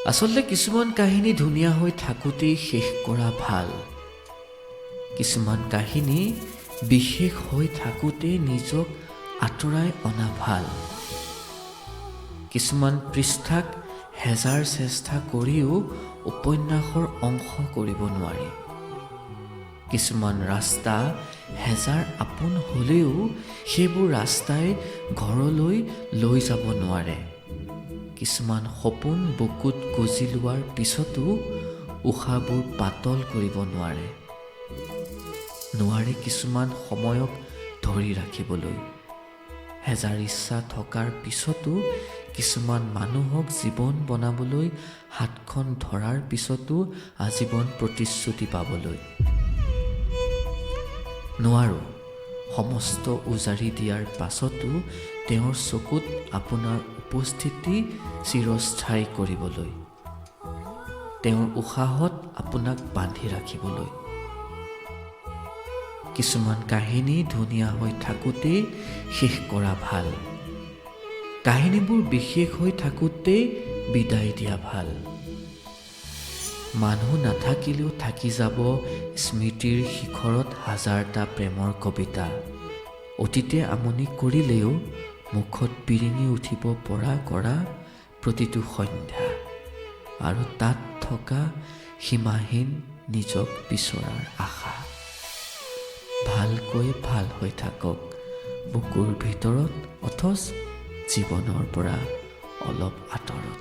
আচলতে কিছুমান কাহিনী ধুনীয়া হৈ থাকোঁতেই শেষ কৰা ভাল। কিছুমান কাহিনী বিশেষ হৈ থাকোঁতেই নিজক আঁতৰাই অনা ভাল। কিছুমান পৃষ্ঠাক হেজাৰ চেষ্টা কৰিও উপন্যাসৰ অংশ কৰিব নোৱাৰি। কিছুমান ৰাস্তা হেজাৰ আপোন হ'লেও সেইবোৰ ৰাস্তাই ঘৰলৈ লৈ যাব নোৱাৰে। কিছুমান সপোন বুকুত গজি লোৱাৰ পিছতো উশাহবোৰ পাতল কৰিব নোৱাৰে। নোৱাৰে কিছুমান সময়ক ধৰি ৰাখিবলৈ। হেজাৰ ইচ্ছা থকাৰ পিছতো কিছুমান মানুহক জীৱন বনাবলৈ হাতখন ধৰাৰ পিছতো আজীৱন প্ৰতিশ্ৰুতি পাবলৈ। নোৱাৰোঁ সমস্ত উজাৰি দিয়াৰ পাছতো তেওঁৰ চকুত আপোনাৰ উপস্থিতি চিৰস্থায়ী কৰিবলৈ, তেওঁৰ উশাহত আপোনাক বান্ধি ৰাখিবলৈ। কিছুমান কাহিনী ধুনীয়া হৈ থাকোঁতেই শেষ কৰা ভাল। কাহিনীবোৰ বিশেষ হৈ থাকোঁতেই বিদায় দিয়া ভাল। মানুহ নাথাকিলেও থাকি যাব স্মৃতিৰ শিখৰত হাজাৰটা প্ৰেমৰ কবিতা। অতীতে আমনি কৰিলেও মুখত বিৰিঙি উঠিব পৰা কৰা প্ৰতিটো সন্ধ্যা, আৰু তাত থকা সীমাহীন নিজক বিচৰাৰ আশা। ভালকৈ ভাল হৈ থাকক বুকুৰ ভিতৰত, অথচ জীৱনৰ পৰা অলপ আঁতৰত।